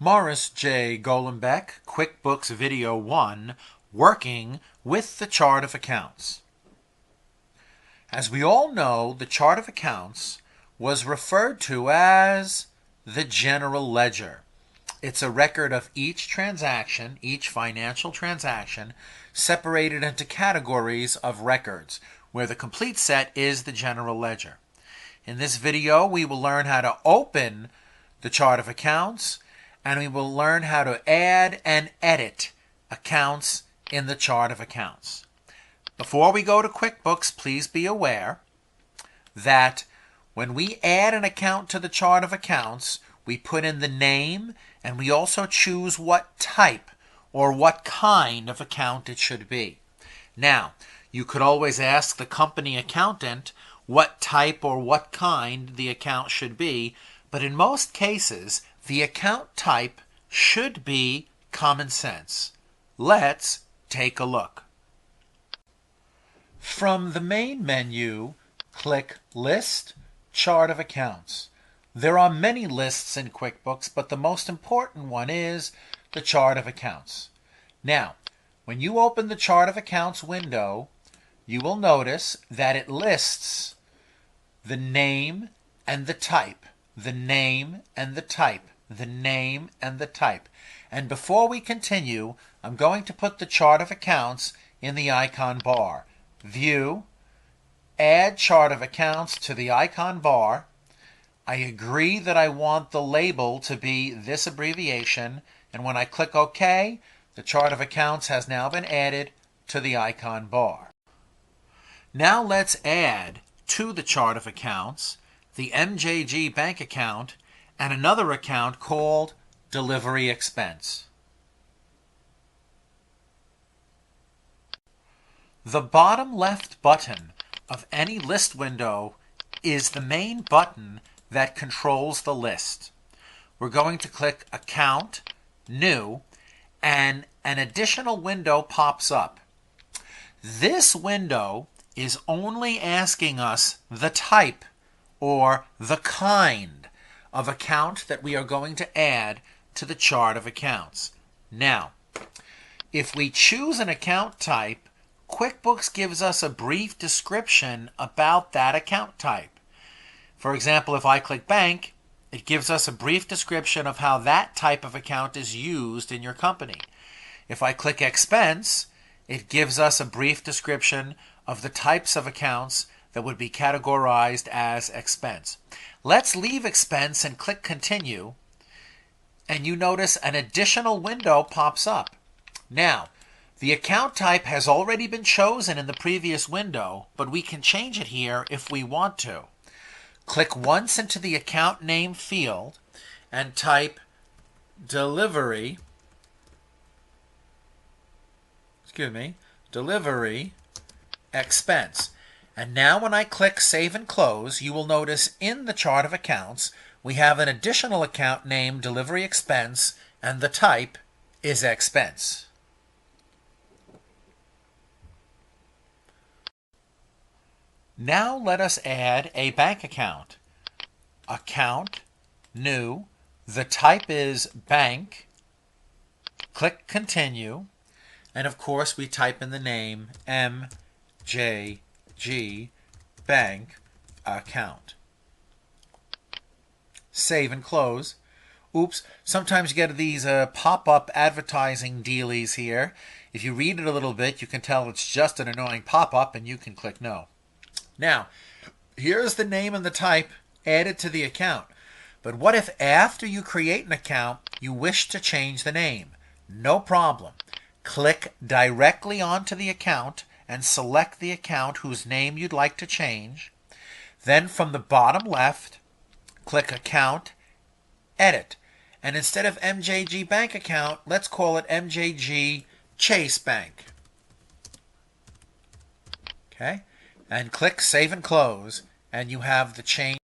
Morris J. Golembeck, QuickBooks Video 1, Working with the Chart of Accounts. As we all know, the Chart of Accounts was referred to as the General Ledger. It's a record of each transaction, each financial transaction, separated into categories of records, where the complete set is the General Ledger. In this video, we will learn how to open the Chart of Accounts, and we will learn how to add and edit accounts in the Chart of Accounts. Before we go to QuickBooks, please be aware that when we add an account to the Chart of Accounts, we put in the name and we also choose what type or what kind of account it should be. Now, you could always ask the company accountant what type or what kind the account should be, but in most cases, the account type should be common sense. Let's take a look. From the main menu, click List, Chart of Accounts. There are many lists in QuickBooks, but the most important one is the Chart of Accounts. Now, when you open the Chart of Accounts window, you will notice that it lists the name and the type, the name and the type, the name and the type. And before we continue, I'm going to put the Chart of Accounts in the icon bar. View, add Chart of Accounts to the icon bar. I agree that I want the label to be this abbreviation, and when I click OK, the Chart of Accounts has now been added to the icon bar. Now let's add to the Chart of Accounts the MJG bank account and another account called Delivery Expense. The bottom left button of any list window is the main button that controls the list. We're going to click Account, New, and an additional window pops up. This window is only asking us the type or the kind of account that we are going to add to the Chart of Accounts. Now, if we choose an account type, QuickBooks gives us a brief description about that account type. For example, if I click Bank, it gives us a brief description of how that type of account is used in your company. If I click Expense, it gives us a brief description of the types of accounts that would be categorized as expense. Let's leave Expense and click Continue, and you notice an additional window pops up. Now, the account type has already been chosen in the previous window, but we can change it here if we want to. Click once into the account name field and type Delivery Expense. And now when I click Save and Close, you will notice in the Chart of Accounts, we have an additional account named Delivery Expense, and the type is Expense. Now let us add a bank account. Account, New, the type is Bank, click Continue, and of course we type in the name MJG Bank Account. Save and close. Oops, sometimes you get these pop-up advertising dealies here. If you read it a little bit, you can tell it's just an annoying pop-up and you can click No. Now, here's the name and the type added to the account. But what if after you create an account, you wish to change the name? No problem. Click directly onto the account and select the account whose name you'd like to change. Then from the bottom left, click Account, Edit. And instead of MJG Bank Account, let's call it MJG Chase Bank. Okay? And click Save and Close, and you have the change.